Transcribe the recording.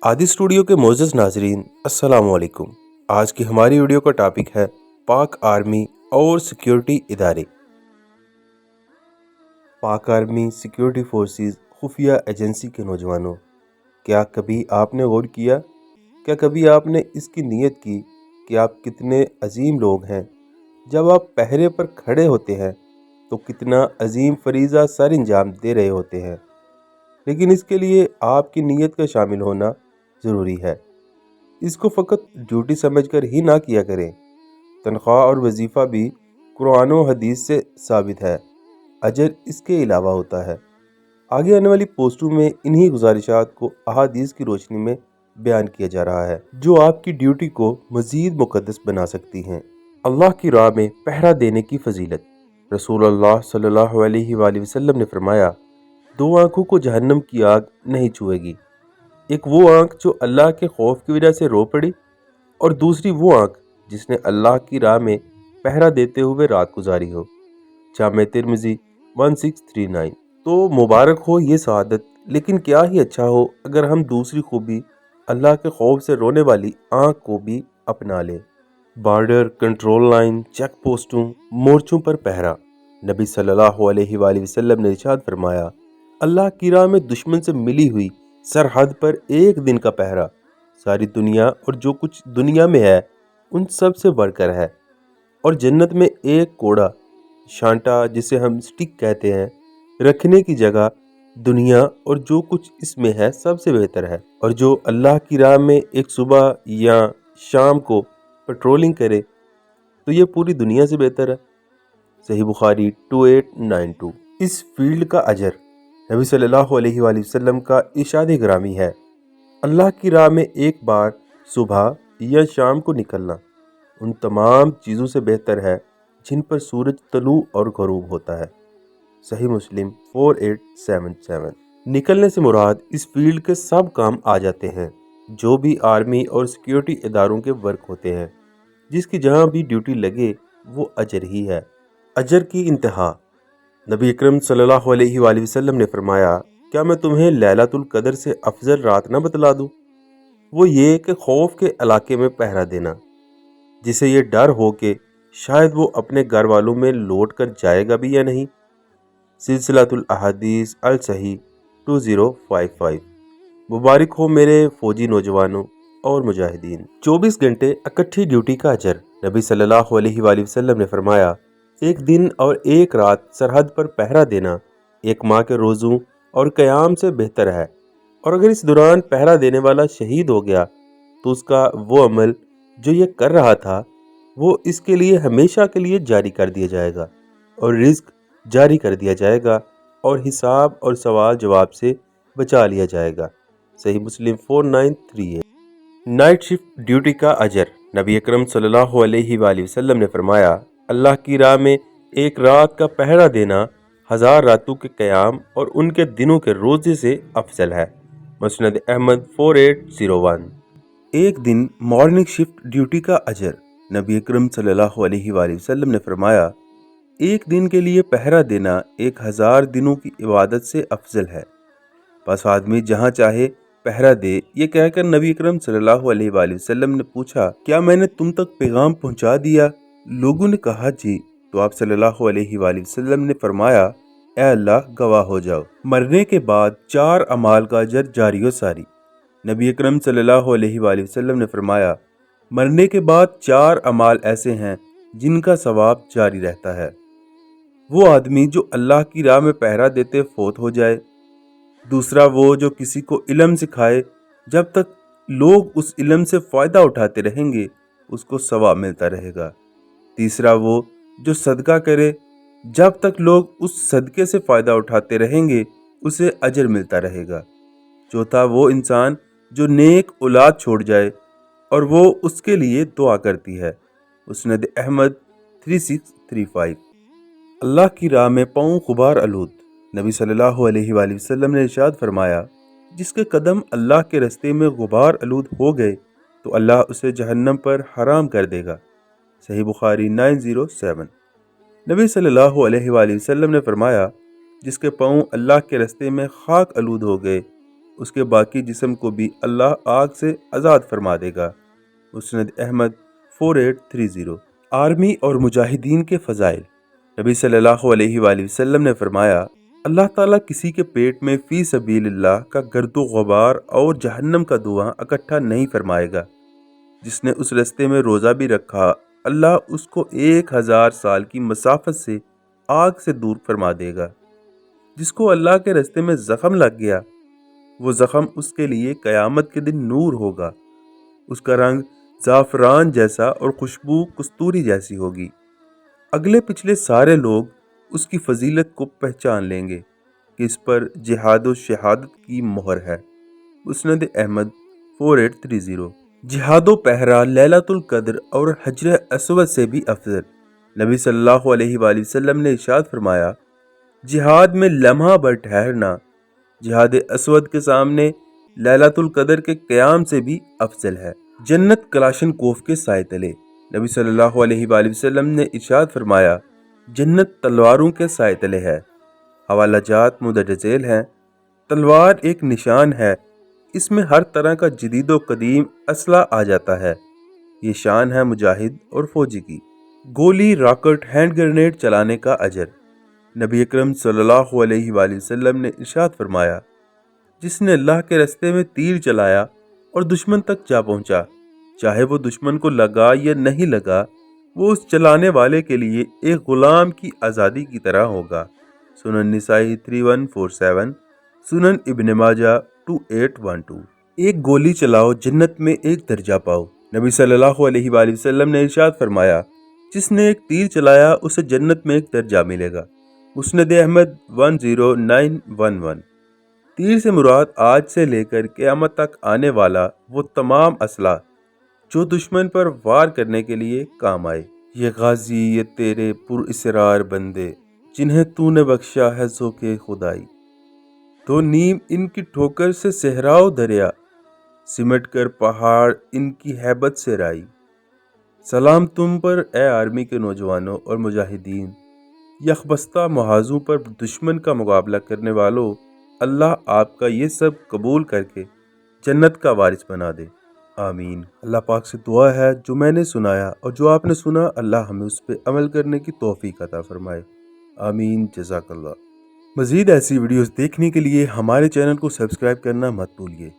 आदि स्टूडियो के मोअज़्ज़ज़ नाज़रीन, अस्सलाम वालेकुम। आज की हमारी वीडियो का टॉपिक है पाक आर्मी और सिक्योरिटी इदारे। पाक आर्मी सिक्योरिटी फोर्सेस खुफिया एजेंसी के नौजवानों, क्या कभी आपने गौर किया, क्या कभी आपने इसकी नीयत की कि आप कितने अजीम लोग हैं। जब आप पहरे पर खड़े होते हैं तो कितना अजीम फरीज़ा सर अंजाम दे रहे होते हैं, लेकिन इसके लिए आपकी नीयत का शामिल होना ज़रूरी है। इसको फ़कत ड्यूटी समझकर ही ना किया करें। तनख्वाह और वजीफ़ा भी कुरान और हदीस से साबित है, अजर इसके अलावा होता है। आगे आने वाली पोस्टों में इन्हीं गुजारिशात को अहादीस की रोशनी में बयान किया जा रहा है, जो आपकी ड्यूटी को मज़ीद मुक़द्दस बना सकती हैं। अल्लाह की राह में पहरा देने की फजीलत। रसूलुल्लाह सल्लल्लाहु अलैहि वसल्लम ने फरमाया, दो आँखों को जहन्नम की आग नहीं छुएगी। एक वो आँख जो अल्लाह के खौफ की वजह से रो पड़ी, और दूसरी वो आँख जिसने अल्लाह की राह में पहरा देते हुए रात गुजारी हो। जामे तिर्मिज़ी 1639। तो मुबारक हो ये सआदत, लेकिन क्या ही अच्छा हो अगर हम दूसरी खूबी अल्लाह के खौफ से रोने वाली आँख को भी अपना लें। बॉर्डर कंट्रोल लाइन, चेक पोस्टों, मोर्चों पर पहरा। नबी सल्लल्लाहु अलैहि वसल्लम ने इरशाद फरमाया, अल्लाह की राह में दुश्मन से मिली हुई सरहद पर एक दिन का पहरा सारी दुनिया और जो कुछ दुनिया में है उन सब से बढ़कर है। और जन्नत में एक कोड़ा, शांटा जिसे हम स्टिक कहते हैं, रखने की जगह दुनिया और जो कुछ इसमें है सबसे बेहतर है। और जो अल्लाह की राह में एक सुबह या शाम को पेट्रोलिंग करे तो ये पूरी दुनिया से बेहतर है। सही बुखारी 2892। इस फील्ड का अजर नबी सल्लल्लाहु अलैहि वसल्लम का इरशाद ग्रामी है, अल्लाह की राह में एक बार सुबह या शाम को निकलना उन तमाम चीज़ों से बेहतर है जिन पर सूरज तलू और ग़रूब होता है। सही मुस्लिम 4877। निकलने से मुराद इस फील्ड के सब काम आ जाते हैं जो भी आर्मी और सिक्योरिटी इदारों के वर्क होते हैं। जिसकी जहाँ भी ड्यूटी लगे वो अजर ही है। अजर की इंतहा। नबी अकरम सल्लल्लाहु अलैहि वसल्लम ने फरमाया, क्या मैं तुम्हें लैलतुल कदर से अफजल रात न बतला दूं? वो ये कि खौफ के इलाके में पहरा देना, जिसे ये डर हो कि शायद वो अपने घर वालों में लौट कर जाएगा भी या नहीं। सिलसिलातुल अहादीस अल सही 2055। मुबारक हो मेरे फौजी नौजवानों और मुजाहिदीन। 24 घंटे इकट्ठी ड्यूटी का अजर। नबी सल्लल्लाहु अलैहि वसल्लम ने फरमाया, एक दिन और एक रात सरहद पर पहरा देना एक माह के रोज़ों और क़याम से बेहतर है। और अगर इस दौरान पहरा देने वाला शहीद हो गया तो उसका वो अमल जो ये कर रहा था वो इसके लिए हमेशा के लिए जारी कर दिया जाएगा, और रिज्क जारी कर दिया जाएगा, और हिसाब और सवाल जवाब से बचा लिया जाएगा। सही मुस्लिम 4938। नाइट शिफ्ट ड्यूटी का अजर। नबी अकरम सल्लल्लाहु अलैहि वसल्लम ने फरमाया, अल्लाह की राह में एक रात का पहरा देना 1000 रातों के क़याम और उनके दिनों के रोज़े से अफजल है। मुस्नद अहमद 4801। एक दिन मॉर्निंग शिफ्ट ड्यूटी का अजर। नबी अकरम सल्लल्लाहु अलैहि वसल्लम ने फरमाया, एक दिन के लिए पहरा देना 1000 दिनों की इबादत से अफजल है। बस आदमी जहाँ चाहे पहरा दे। ये कहकर नबी अकरम सल्लल्लाहु अलैहि वसल्लम ने पूछा, क्या मैंने तुम तक पैगाम पहुँचा दिया? लोगों ने कहा जी। तो आप सल्लल्लाहु अलैहि वसल्लम ने फरमाया, ए अल्लाह गवाह हो जाओ, मरने के बाद 4 अमाल का अजर जारी हो सारी। नबी अकरम सल्लल्लाहु अलैहि वसल्लम ने फरमाया, मरने के बाद 4 अमाल ऐसे हैं जिनका सवाब जारी रहता है। वो आदमी जो अल्लाह की राह में पहरा देते फौत हो जाए। दूसरा वो जो किसी को इल्म सिखाए, जब तक लोग उस इल्म से फ़ायदा उठाते रहेंगे उसको सवाब मिलता रहेगा। तीसरा वो जो सदका करे, जब तक लोग उस सदके से फ़ायदा उठाते रहेंगे उसे अजर मिलता रहेगा। चौथा वो इंसान जो नेक औलाद छोड़ जाए और वो उसके लिए दुआ करती है। मुस्नद अहमद 3635। अल्लाह की राह में पाँव गुबार आलूद। नबी सल्लल्लाहु अलैहि वसल्लम ने इरशाद फरमाया, जिसके कदम अल्लाह के रास्ते में गुबार आलूद हो गए तो अल्लाह उसे जहन्नम पर हराम कर देगा। सही बुखारी 907। नबी सल्लल्लाहु अलैहि वसल्लम ने फरमाया, जिसके पाँव अल्लाह के रास्ते में खाक आलूद हो गए اس کے باقی جسم کو بھی اللہ آگ سے آزاد فرما دے گا۔ مسند احمد 4830۔ آرمی اور مجاہدین کے فضائل۔ نبی صلی اللہ علیہ وآلہ وسلم نے فرمایا، اللہ تعالیٰ کسی کے پیٹ میں فی سبیل اللہ کا گرد و غبار اور جہنم کا دھواں اکٹھا نہیں فرمائے گا۔ جس نے اس رستے میں روزہ بھی رکھا، اللہ اس کو 1000 سال کی مسافت سے آگ سے دور فرما دے گا۔ جس کو اللہ کے رستے میں زخم لگ گیا، وہ زخم اس کے لیے قیامت کے دن نور ہوگا۔ اس کا رنگ زعفران جیسا اور خوشبو کستوری جیسی ہوگی۔ اگلے پچھلے سارے لوگ اس کی فضیلت کو پہچان لیں گے کہ اس پر جہاد و شہادت کی مہر ہے۔ مسند احمد 4830۔ جہاد و پہرا لیلۃ القدر اور حجر اسود سے بھی افضل۔ نبی صلی اللہ علیہ وآلہ وسلم نے ارشاد فرمایا، جہاد میں لمحہ بھر ٹھہرنا جہاد اسود کے سامنے لیلۃ القدر کے قیام سے بھی افضل ہے۔ جنت کلاشن کوف کے سائے تلے۔ نبی صلی اللہ علیہ وآلہ وسلم نے ارشاد فرمایا، جنت تلواروں کے سائے تلے ہے۔ حوالہ جات مندرجہ ذیل ہیں۔ تلوار ایک نشان ہے، اس میں ہر طرح کا جدید و قدیم اسلحہ آ جاتا ہے۔ یہ شان ہے مجاہد اور فوجی کی۔ گولی، راکٹ، ہینڈ گرینیڈ چلانے کا اجر۔ نبی اکرم صلی اللہ علیہ وآلہ وسلم نے ارشاد فرمایا، جس نے اللہ کے راستے میں تیر چلایا اور دشمن تک جا پہنچا، چاہے وہ دشمن کو لگا یا نہیں لگا، وہ اس چلانے والے کے لیے ایک غلام کی آزادی کی طرح ہوگا۔ سنن نسائی 3147، سنن ابن ماجہ 2812۔ ایک گولی چلاؤ جنت میں ایک درجہ پاؤ۔ نبی صلی اللہ علیہ وآلہ وسلم نے ارشاد فرمایا، جس نے ایک تیر چلایا اسے جنت میں ایک درجہ ملے گا۔ مسند احمد 10911۔ تیر سے مراد آج سے لے کر قیامت تک آنے والا وہ تمام اسلحہ جو دشمن پر وار کرنے کے لیے کام آئے۔ یہ غازی، یہ تیرے پر اسرار بندے، جنہیں تو نے بخشا ہے ذوق خدائی۔ تو نیم ان کی ٹھوکر سے صحراؤ دریا، سمٹ کر پہاڑ ان کی ہیبت سے رائی۔ سلام تم پر اے آرمی کے نوجوانوں اور مجاہدین، یکبستہ محاذوں پر دشمن کا مقابلہ کرنے والوں، اللہ آپ کا یہ سب قبول کر کے جنت کا وارث بنا دے، آمین۔ اللہ پاک سے دعا ہے جو میں نے سنایا اور جو آپ نے سنا، اللہ ہمیں اس پہ عمل کرنے کی توفیق عطا فرمائے، آمین۔ جزاک اللہ۔ مزید ایسی ویڈیوز دیکھنے کے لیے ہمارے چینل کو سبسکرائب کرنا مت بھولیے۔